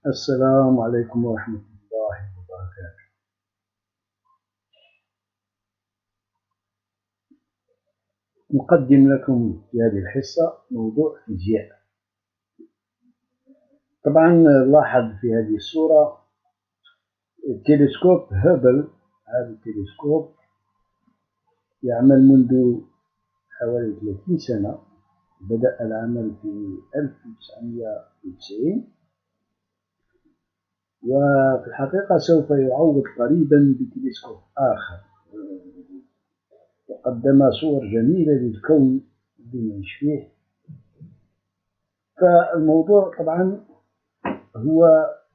السلام عليكم ورحمة الله وبركاته. نقدم لكم في هذه الحصة موضوع فيزياء. طبعا لاحظ في هذه الصورة تلسكوب هابل. هذا التلسكوب يعمل منذ حوالي 30 سنة، بدأ العمل في 1990، وفي الحقيقة سوف يعوض قريبا بتلسكوب آخر وقدم صور جميلة للكون الذي نعيش فيه. فالموضوع طبعا هو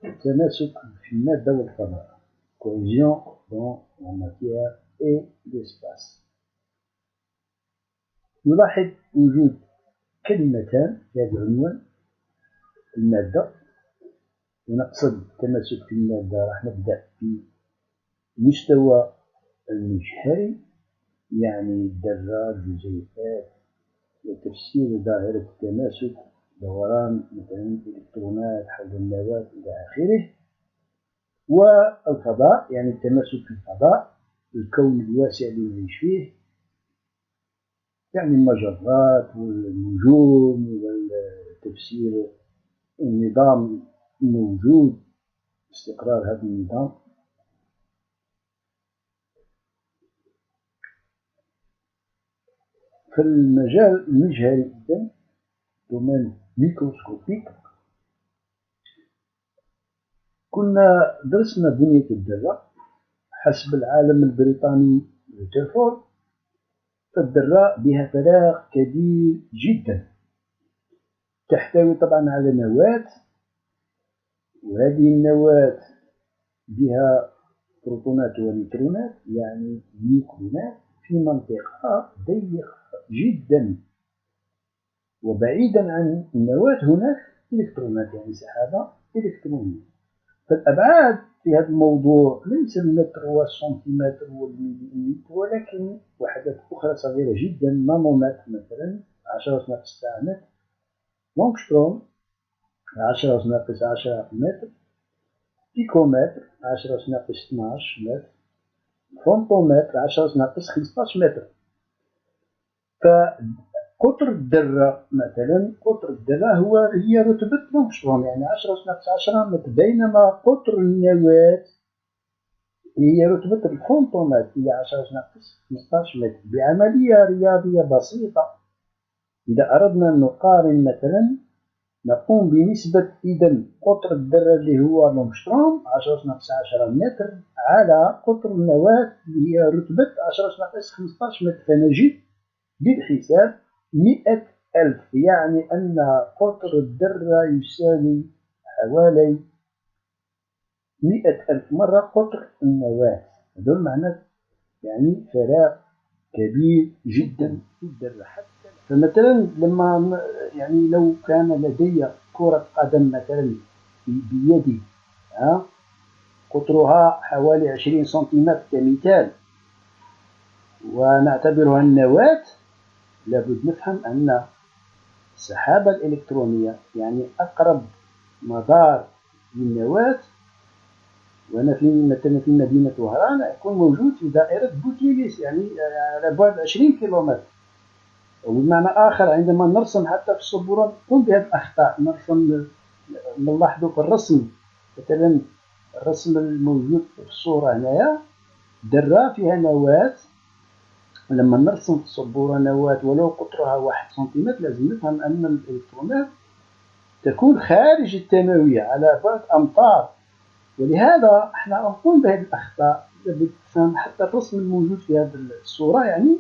التماسك في المادة والفضاء، cohésion dans la matière et l'espace. نلاحظ وجود كلمتان في هذا العنوان، المادة، ونقصد التماسك في المادة راح نبدأ في مستوى المجهري، يعني الذرة، الجزيئات، وتفسير ظاهرة التماسك، دوران مثلا الإلكترونات حول النواة إلى آخره. والفضاء يعني التماسك في الفضاء، الكون الواسع اللي نعيش فيه، يعني المجرات والنجوم، وتفسير النظام الموجود، استقرار هذا النظام. في المجال المجهري جدا، دومين ميكروسكوبيك، كنا درسنا بنية الذرة حسب العالم البريطاني ريترفورد. فالذرة بها فراغ كبير جدا، تحتوي طبعا على نواة، وهذه النواة بها بروتونات ونيوترونات يعني نيوكلينات في منطقة ضيقة جدا، وبعيدا عن النواة هناك إلكترونات يعني سحابة إلكترونية. فالأبعاد في هذا الموضوع ليس المتر والسنتيمتر والمليمتر، ولكن وحدات أخرى صغيرة جدا، نانومتر مثلا 10 ناقص 9 متر، لونغستروم 10 ناقص 10 متر، بيكومتر 10 ناقص 12 متر، فونتومتر 10 ناقص 15 متر. فقطر الذرة مثلا، قطر الذرة هي رتبة لونغستروم يعني 10 ناقص 10 متر، بينما قطر النواة هي رتبة الفونتومتر هي 10 ناقص 15 متر. بعملية رياضية بسيطة، إذا أردنا أن نقارن مثلا، نقوم بنسبة إذا قطر الذرة اللي هو لونغستروم 10 ناقص 10 متر على قطر النواة اللي هي رتبة 10 ناقص 15 متر، فنجد بالحساب 100,000، يعني أن قطر الذرة يساوي حوالي 100,000 مرة قطر النواة. هذا معنى يعني فراغ كبير جدا في الذرة. حتى فمثلا لما يعني لو كان لدي كرة قدم مثلا بيدي، قطرها حوالي 20 سنتيمتر كمثال، ونعتبرها النواة، لابد نفهم أن السحابة الإلكترونية يعني أقرب مدار للنواة، وأنا مثلا في مدينة وهران يكون موجود في دائرة بوتيليس يعني على بعد 20 كيلومتر. وبمعنى آخر عندما نرسم حتى في السبورة نقوم بهذه الأخطاء، نرسم نلاحظوا في الرسم مثلا، الرسم الموجود في الصورة هنايا ذرة فيها نواة، لما نرسم في السبورة نواة ولو قطرها 1 سنتيمتر لازم نفهم أن الإلكترونات تكون خارج الثانوية على بعد أمتار، ولهذا احنا نقوم بهذه الأخطاء. تفهم حتى الرسم الموجود في هذه الصورة يعني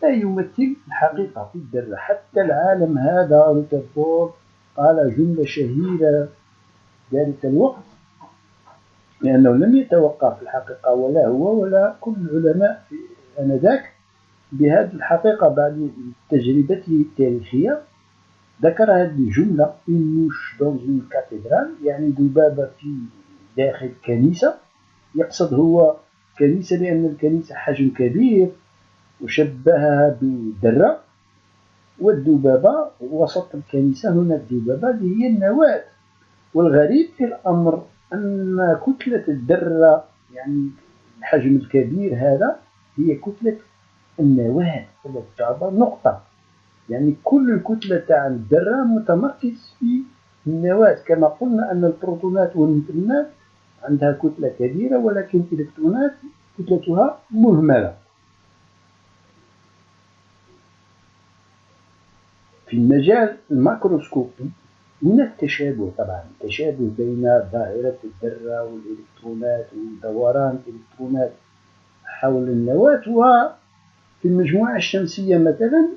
لا يمثل الحقيقة في الذرة. حتى العالم هذا ريترفورد قال جملة شهيرة ذلك الوقت، لأنه لم يتوقع في الحقيقة ولا هو ولا كل العلماء آنذاك بهذه الحقيقة بعد تجربته التاريخية. ذكر هذه الجملة إنوش دون كاتدرال، يعني ذبابة في داخل كنيسة، يقصد هو كنيسة لأن الكنيسة حجم كبير، وشبهها بالذرة، والذبابة وسط الكنيسة هنا الذبابة اللي هي النواة. والغريب في الأمر أن كتلة الذرة، يعني الحجم الكبير هذا، هي كتلة النواة التي تعتبر نقطة. يعني كل الكتلة تاع الذرة متمركز في النواة، كما قلنا أن البروتونات والنيوترونات عندها كتلة كبيرة، ولكن الإلكترونات كتلتها مهملة. في المجال الميكروسكوبي هناك تشابه، طبعا تشابه بين ظاهرة الذرة والإلكترونات ودوران الإلكترونات حول النواة. وفي المجموعة الشمسية مثلا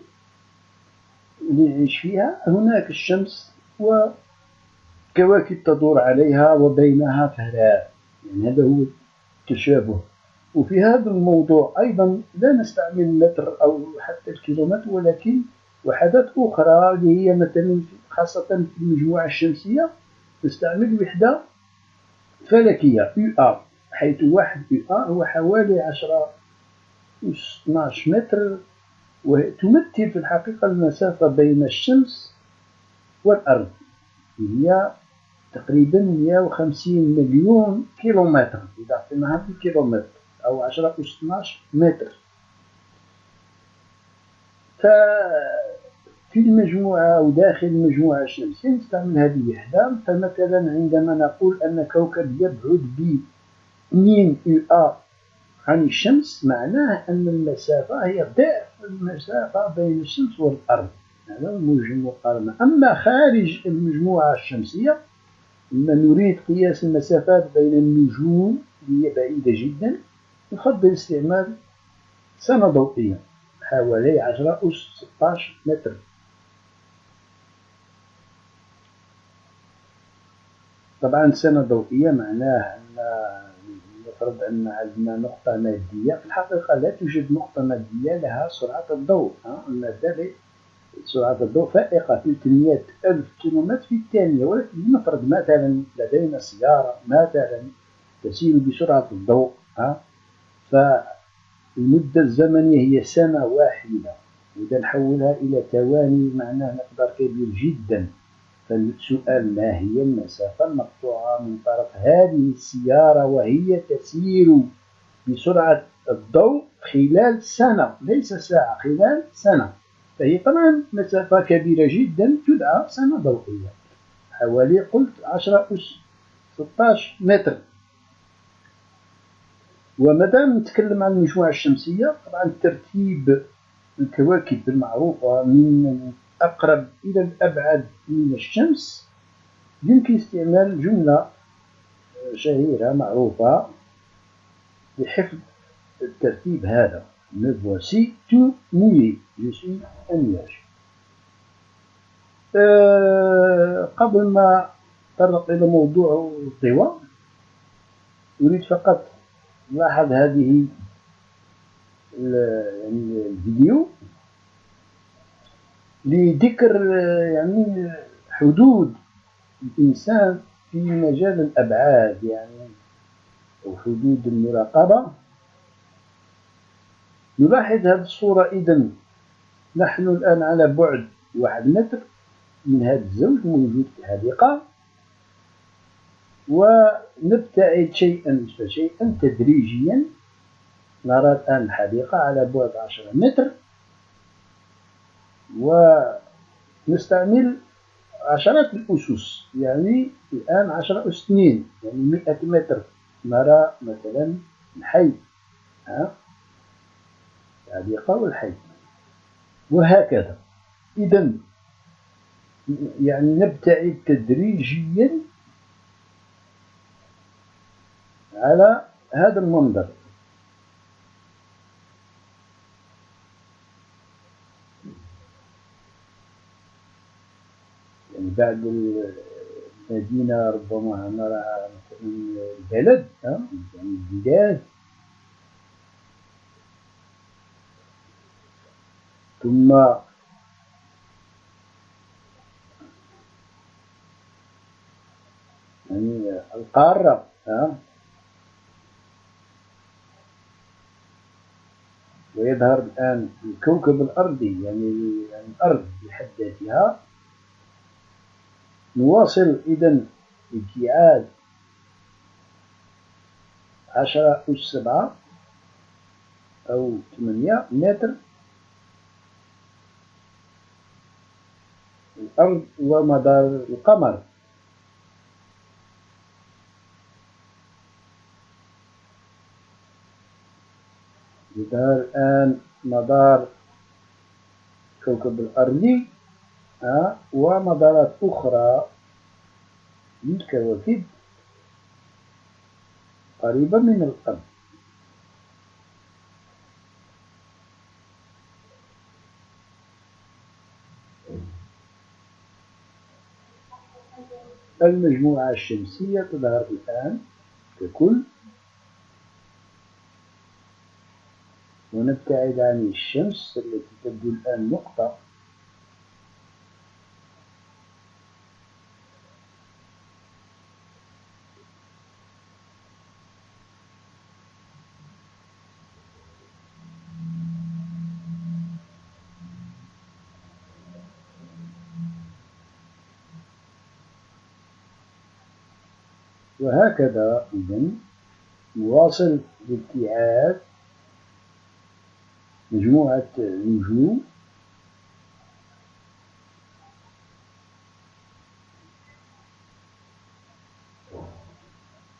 اللي نعيش فيها، هناك الشمس وكواكب تدور عليها وبينها فراغ، يعني هذا هو التشابه. وفي هذا الموضوع أيضا لا نستعمل المتر أو حتى الكيلومتر، ولكن وحدات أخرى اللي هي مثلا خاصة في المجموعة الشمسية نستعمل وحدة فلكية UA، حيث واحد UA هو حوالي 10 أس 12 متر، وتمثل في الحقيقة المسافة بين الشمس والأرض، هي تقريبا 150 مليون كيلومتر إذا أعطيناها بالكيلومتر، أو 10 أس 12 متر. ففي المجموعة أو داخل المجموعة الشمسية نستعمل هذه الوحدة. فمثلا عندما نقول أن كوكب يبعد ب 2 UA عن الشمس، معناه أن المسافة هي ضعف المسافة بين الشمس والأرض. هذا وجه المقارنة. أما خارج المجموعة الشمسية، لما نريد قياس المسافات بين النجوم اللي هي بعيدة جدا، نفضل استعمال سنة ضوئية حوالي 10 أس 16 متر. طبعا سنة ضوئية معناه أن نفرض أن عندنا نقطة مادية. في الحقيقة لا توجد نقطة مادية لها سرعة الضوء، المادة سرعة الضوء فائقة 300 ألف كيلومتر في الثانية، ولكن لنفرض مثلا لدينا سيارة مثلا تسير بسرعة الضوء، فالمدة الزمنية هي سنة واحدة، إذا نحولها إلى ثواني معناه مقدار كبير جدا. فالسؤال: ما هي المسافة المقطوعة من طرف هذه السيارة وهي تسير بسرعة الضوء خلال سنة، ليس ساعة، خلال سنة؟ فهي طبعا مسافة كبيرة جدا تدعى سنة ضوئية، حوالي قلت 10 أس 16 متر. ومادام نتكلم عن المجموعة الشمسية، طبعا ترتيب الكواكب المعروفة من أقرب إلى الأبعد من الشمس، يمكن استعمال جملة شهيرة معروفة لحفظ الترتيب هذا: Me voici tout mouillé. Je suis un nuage. قبل ما نتطرق إلى موضوع الطوى، أريد فقط نلاحظ هذه يعني الفيديو لذكر يعني حدود الإنسان في مجال الأبعاد، يعني أو حدود المراقبة. نلاحظ هذه الصورة. إذن نحن الآن على بعد 1 متر من هذا الزوج موجود في الحديقة، ونبتعد شيئا فشيئا تدريجيا. نرى الآن الحديقة على بعد 10 متر، ونستعمل عشرات الأسس، يعني الآن 10 أس 2، يعني 100 متر. نرى مثلا الحي، الحديقة والحي، وهكذا. إذن يعني نبتعد تدريجيا على هذا المنظر. يعني بعد المدينة ربما نرى مثلا البلد، يعني البلاد، ثم يعني القارة، ويظهر الآن الكوكب الأرضي، يعني الأرض بحد ذاتها. نواصل إذن ابتعاد 10 أس 7 أو 8 متر الأرض ومدار القمر. يظهر الآن مدار كوكب الأرض ومدارات أخرى للكواكب قريبة من الأرض. المجموعة الشمسية تظهر الآن ككل، ونبتعد عن الشمس التي تبدو الآن نقطة. وهكذا إذن نواصل الابتعاد مجموعة نجوم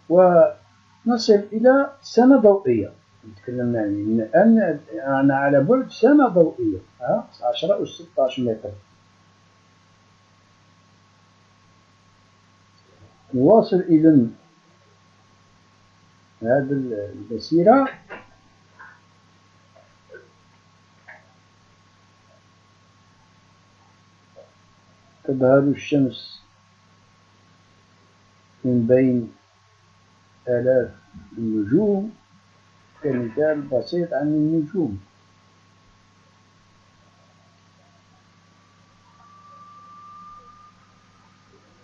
ونصل إلى سنة ضوئية. نتكلم يعني الآن أنا على بعد سنة ضوئية 10 أس 16 متر. نواصل إذن هذه المسيرة. تظهر الشمس من بين آلاف النجوم كمثال بسيط عن النجوم.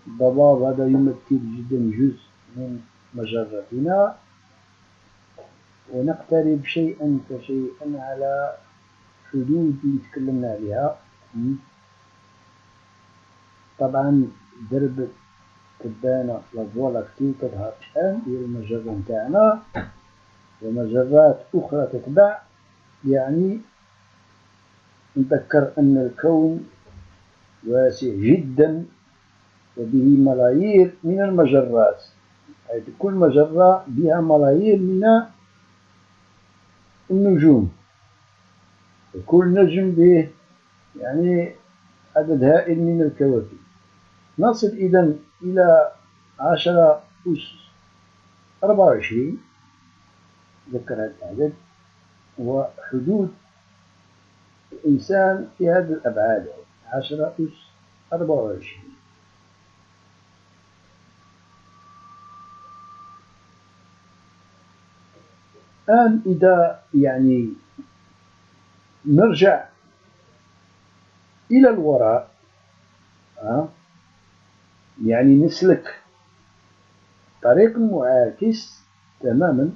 الضباب هذا يمثل جدا جزء من مجرتنا، ونقترب شيئا فشيئا على حدود اللي تكلمنا عليها. طبعا درب تبانة لافوا لاكتي تظهر الآن هي المجرة نتاعنا، ومجرات أخرى تتبع. يعني نذكر أن الكون واسع جدا وبه ملايير من المجرات، حيث كل مجرة بها ملايير من النجوم، وكل نجم به يعني عدد هائل من الكواكب. نصل إذن إلى 10 أس 24. ذكر هذا العدد وحدود الإنسان في هذه الأبعاد 10 أس 24. الآن إذا يعني نرجع إلى الوراء يعني نسلك طريق معاكس تماما،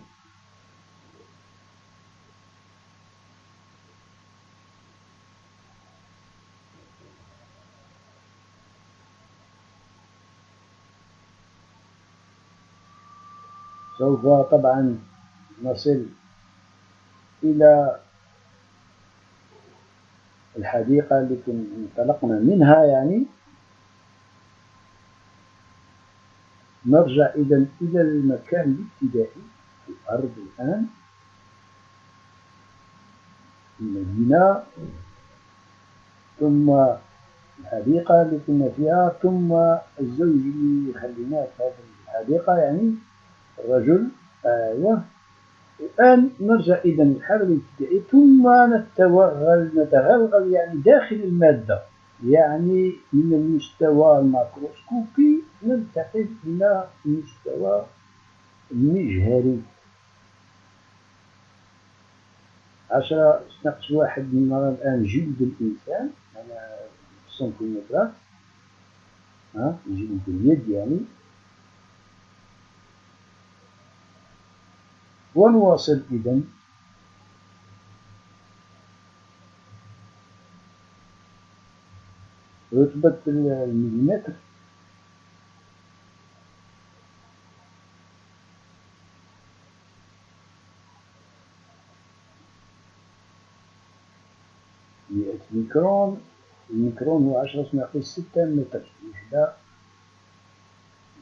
سوف طبعا نصل إلى الحديقة التي انطلقنا منها. يعني نرجع إذن إلى المكان الابتدائي في الأرض الآن، المدينة، ثم الحديقة التي كنا فيها، ثم الزوج اللي خليناه في هذه الحديقة يعني الرجل. الآن نرجع إذن للحالة الابتدائية، ثم نتغلغل يعني داخل المادة، يعني من المستوى الميكروسكوبي ننتقل إلى المستوى المجهري. 10 ناقص 1 نرى الآن جلد الإنسان على سنتيمترات، جلد اليد يعني. ونواصل إذن رتبة المليمتر 100 ميكرون. الميكرون هو 10⁻6 متر وحدة،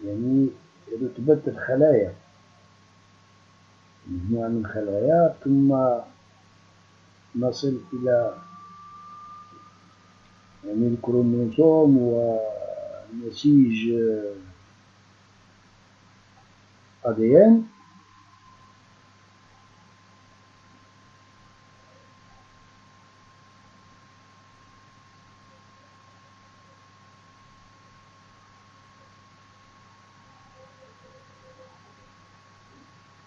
يعني رتبة الخلايا، مجموعة من الخلايا، ثم نصل إلى يعني الكروموسوم ونسيج ADN.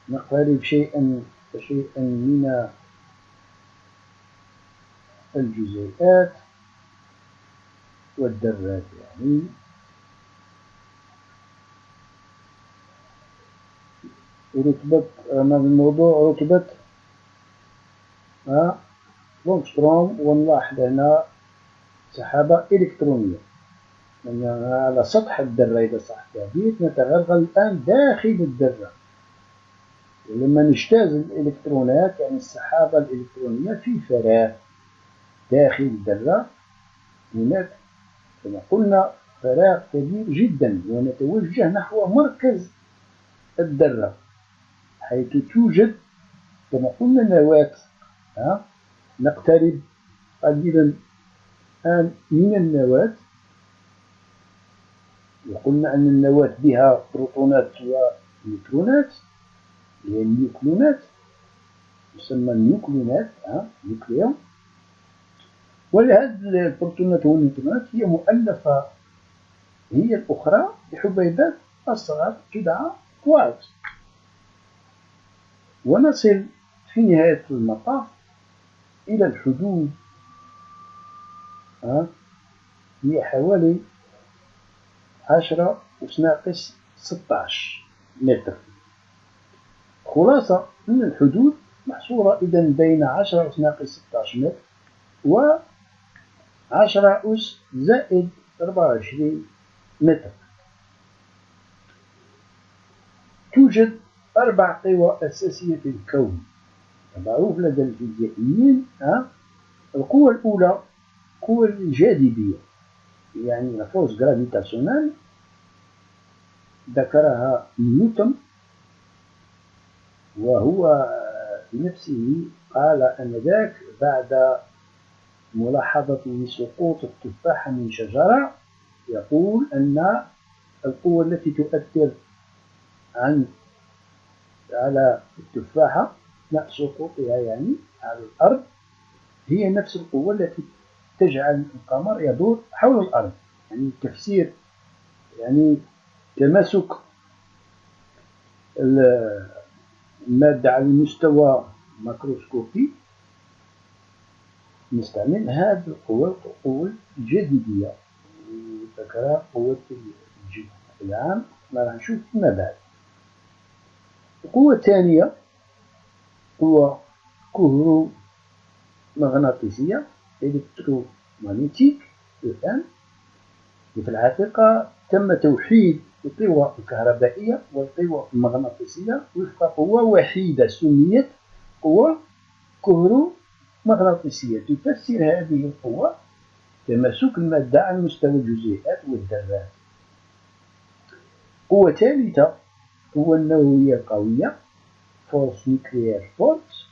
نقترب شيئا فشيئا من الجزيئات والذرات، يعني رتبة الموضوع رتبة لونغستروم. ونلاحظ هنا سحابة إلكترونية على سطح الذرة، إذا صح التعبير. نتغلغل الآن داخل الذرة، ولما نجتاز الإلكترونات يعني السحابة الإلكترونية في فراغ داخل الذرة. هناك كما قلنا فراغ كبير جدا، ونتوجه نحو مركز الذرة حيث توجد كما قلنا نواة. نقترب قليلا الآن من النواة، وقلنا أن النواة بها بروتونات ونيوترونات، هي النيوكلونات، تسمى النيوكلونات نيوكليون. ولهذه البروتونات والنيوترونات هي مؤلفة هي الأخرى بحبيبات أصغر تدعى كوارتز. ونصل في نهاية المطاف إلى الحدود، هي حوالي 10⁻16 متر. خلاصة أن الحدود محصورة إذن بين 10⁻16 متر و 10 زائد 24 متر. توجد 4 قوى أساسية في الكون معروف لدى الفيزيائيين. القوة الأولى القوة الجاذبية، يعني لا فورس غرافيتاسيونال، ذكرها نيوتن، وهو بنفسه قال آنذاك بعد ملاحظته سقوط التفاحة من شجرة، يقول أن القوة التي تؤثر على التفاحة أثناء سقوطها يعني على الأرض هي نفس القوة التي تجعل القمر يدور حول الأرض. يعني تفسير يعني تماسك المادة على المستوى ماكروسكوبي، نستعمل هذه القوة الجاذبية، ذكرها قوة الجذب. الآن ما راح نشوف فيما بعد. القوة الثانية قوة كهرومغناطيسية إلكترومغناطيسية. الآن في الحقيقة تم توحيد القوى الكهربائية والقوى المغناطيسية وفق قوة وحيدة سميت قوة كهرومغناطيسية، تفسر هذه القوة تماسك المادة على مستوى الجزيئات والذرات. قوة ثالثة قوة النووية القوية force nuclear force.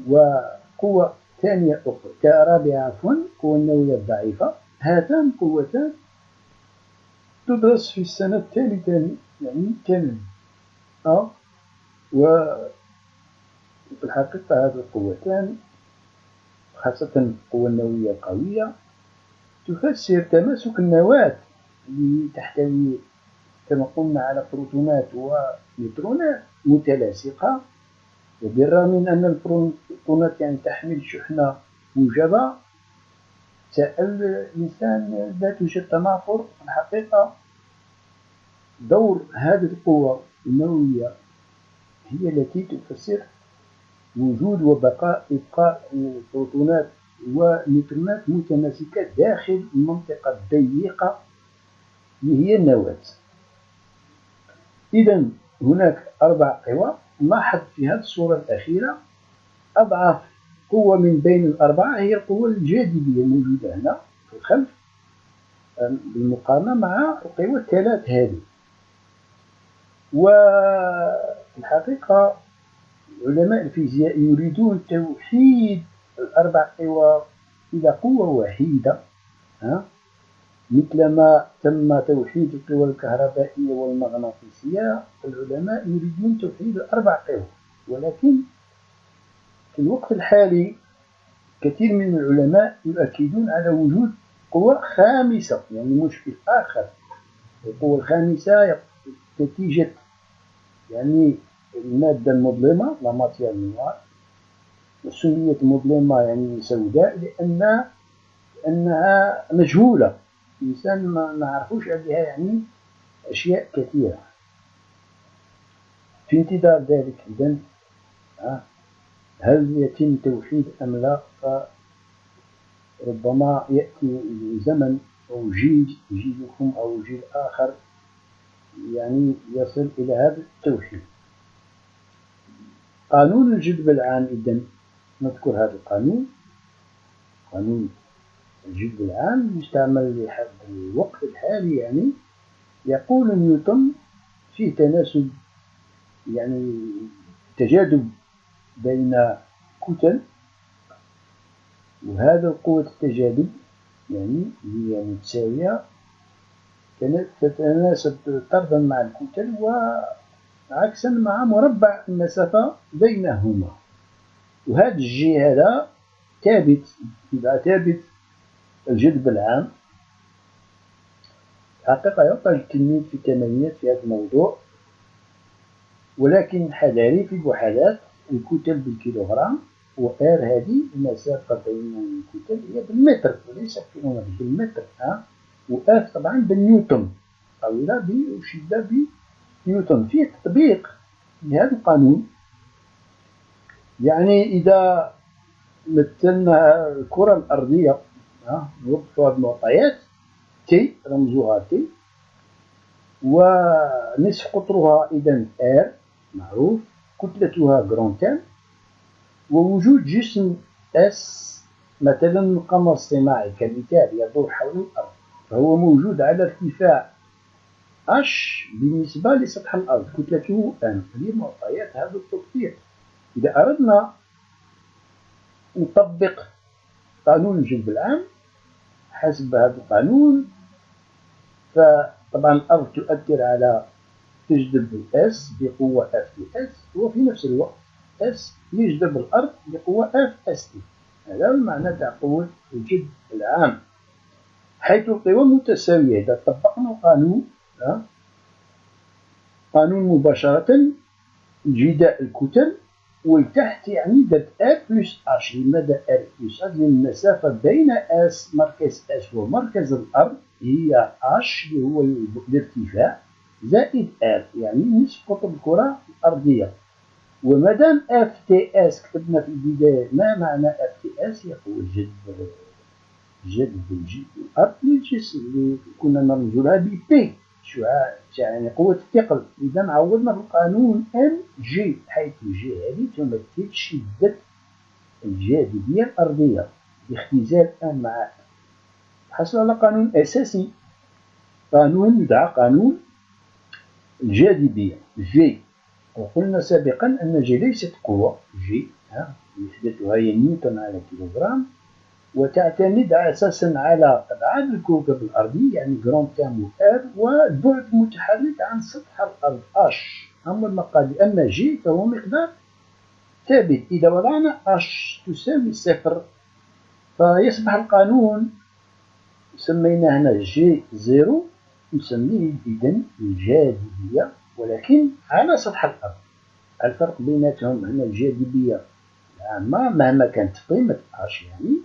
وقوة ثانية رابعة قوة النووية الضعيفة. هاتان قوتان تدرس في السنة الثالثة يعني كامل. وفي الحقيقة هذه القوتان خاصة القوة النووية القوية تفسر تماسك النواة اللي تحتوي كما قلنا على بروتونات ونيوترونات متلاصقة، وبالرغم من أن البروتونات يعني تحمل شحنة موجبة، سأل الإنسان لا توجد تنافر. في الحقيقة دور هذه القوة النووية هي التي تفسر وجود وبقاء إبقاء بروتونات ونيوترونات متماسكة داخل المنطقة الضيقة اللي هي النواة. إذن هناك 4 قوى. نلاحظ في هذه الصورة الأخيرة أضعاف قوة من بين الأربعة هي القوة الجاذبية الموجودة هنا في الخلف بالمقارنة مع القوى الثلاث هذه. وفي الحقيقة علماء الفيزياء يريدون توحيد الأربع قوى إلى قوة وحيدة، مثلما تم توحيد القوى الكهربائية والمغناطيسية. العلماء يريدون توحيد الأربع قوى، ولكن في الوقت الحالي كثير من العلماء يؤكدون على وجود قوة خامسة، يعني مشكل آخر. القوة الخامسة نتيجة يعني المادة المظلمة لا ماتير نوار، سميت مظلمة يعني سوداء لأنها مجهولة، الإنسان ما نعرفوش عليها يعني أشياء كثيرة. في انتظار ذلك إذن هل يتم توحيد أم لا؟ فربما يأتي زمن أو جيلكم أو جيل آخر يعني يصل إلى هذا التوحيد. قانون الجذب العام، إذن نذكر هذا القانون. قانون الجذب العام يستعمل لحد الوقت الحالي، يعني يقول نيوتن فيه تناسب يعني تجاذب بين كتل، وهذا قوة التجاذب يعني هي متساوية تتناسب طردا مع الكتل وعكسا مع مربع المسافة بينهما. وهذا الجي هذا ثابت، يبقى ثابت الجذب العام. حقيقة يعطى التلميذ في الثمانينات في هذا الموضوع، ولكن حذاري في الوحدات. الكتل بالكيلوغرام، وآر هذه المسافة بين الكتل هي بالمتر وليس بالكيلومتر، بالمتر. وآف طبعا بالنيوتن أو لا بشدة بنيوتن. فيه تطبيق لهذا القانون، يعني إذا مثلنا الكرة الأرضية نوضع المعطيات تي رمزها تي، ونصف قطرها إذن آر معروف، كتلتها جرونتان، ووجود جسم اس مثلا القمر الصناعي كمثال يدور حول الأرض، فهو موجود على ارتفاع اش بالنسبة لسطح الأرض، كتلته ان. هذه معطيات هذا التطبيق. إذا أردنا نطبق قانون الجذب العام حسب هذا القانون، فطبعا الأرض تؤثر على تجذب الأس بقوة اف تي اس، وفي نفس الوقت اس يجذب الأرض بقوة اف اس تي. هذا هو المعنى تاع قوة الجذب العام، حيث القوى متساوية. إذا طبقنا القانون قانون مباشرة انجداء الكتل، والتحت يعني درت ار بلس اش. لماذا ار بلس اش؟ لأن المسافة بين اس مركز اس ومركز الأرض هي اش اللي هو الارتفاع زائد ار، يعني نصف قطر الكرة الأرضية. ومادام اف تي اس كتبنا في البداية، ما معنى اف تي اس؟ يقول جذب الأرض للجسم اللي كنا نرمزولها ببي، يعني قوة الثقل. إذا عوضنا في القانون ام جي، حيث جي هذه تمثل شدة الجاذبية الأرضية باختزال ان مع حصل على قانون أساسي، قانون يدعى قانون الجاذبية جي. وقلنا سابقا أن جي ليست قوة، جي وحدتها هي نيوتن على كيلوغرام، وتعتمد أساسا على أبعاد الكوكب الأرضي يعني جرام تام وآر، والبعد المتحرك عن سطح الأرض اش. أما المقادير، أما جي فهو مقدار ثابت. إذا وضعنا اش تساوي صفر فيصبح القانون سميناه هنا جي زيرو، نسميه إذن الجاذبية، ولكن على سطح الأرض. الفرق بيناتهم هنا الجاذبية العامة مهما كانت قيمة اش يعني،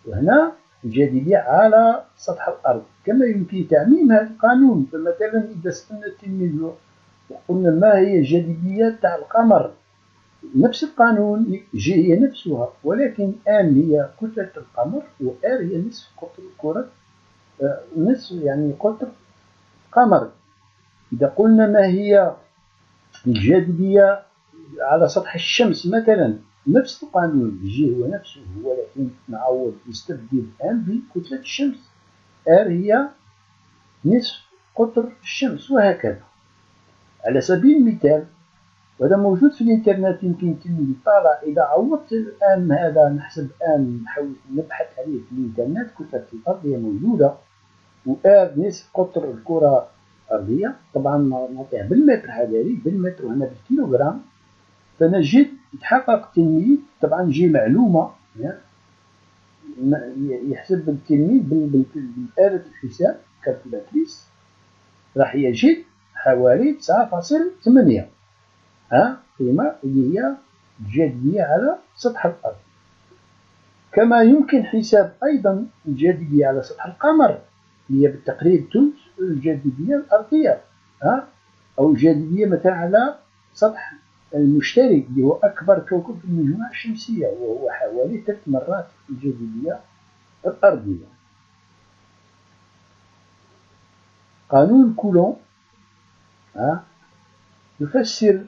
وهنا الجاذبية على سطح الأرض. كما يمكن تعميم هذا القانون، فمثلا إذا سألنا التلميذ وقلنا ما هي الجاذبية تاع القمر، نفس القانون جي هي نفسها، ولكن ان هي كتلة القمر وار هي نصف قطر الكرة، نصف يعني قطر القمر. إذا قلنا ما هي الجاذبية على سطح الشمس مثلا، نفس القانون يجي هو نفسه هو، لكن نعوض نستبدل ان بكتلة الشمس. ار هي نصف قطر الشمس، وهكذا. على سبيل المثال، وهذا موجود في الانترنت، يمكن التلميذ يطالع. إذا عوضت الآن هذا، نحسب آن، نحاول نبحث عليه في الانترنت، كتلة الأرض هي موجودة، وآر نصف قطر الكرة الأرضية، طبعا نعطيه بالمتر حذاري، بالمتر وهنا بالكيلوغرام، فنجد يتحقق التلميذ. طبعا تجي معلومة يحسب التلميذ بالآلة الحساب كالكولاتريس، راح يجد حوالي 9.8 قيمة اللي هي الجاذبية على سطح الأرض. كما يمكن حساب أيضا الجاذبية على سطح القمر، اللي هي بالتقريب ثلث الجاذبية الأرضية، أو الجاذبية مثلا على سطح المشتري اللي هو أكبر كوكب في المجموعة الشمسية، وهو حوالي 3 مرات الجاذبية الأرضية. قانون كولون يفسر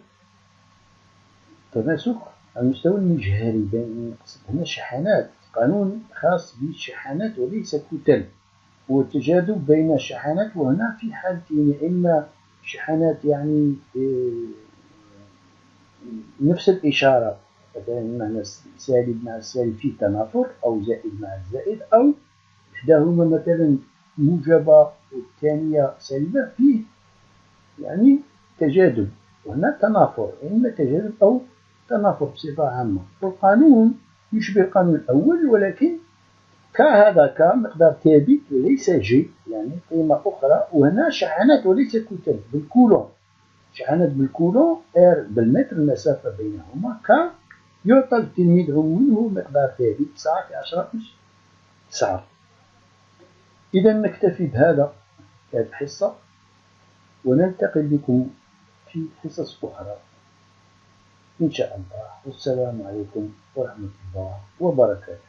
تماسك على المستوى المجهري بين، نقصد هنا شحنات، قانون خاص بالشحنات وليس كتل، هو التجاذب بين الشحنات. وهنا في حالتين، يا إما شحنات يعني نفس الإشارة، مثلا معنى سالب مع السالب فيه تنافر، أو زائد مع الزائد، أو إحداهما مثلا موجبة والثانية سالبة، فيه يعني تجاذب. وهنا تنافر، إما تجاذب أو تنافر بصفة عامة. والقانون يشبه القانون الأول، ولكن كهذا مقدار ثابت وليس جي، يعني قيمة أخرى. وهنا شحنات وليس كتل بالكولون، شحنات بالكولون، ار بالمتر المسافة بينهما، يعطى التلميذ منه مقدار ثابت 9 في 10 أس 9. إذا نكتفي بهذا في هذه الحصة، ونلتقي بكم في حصص أخرى إن شاء الله. والسلام عليكم ورحمة الله وبركاته.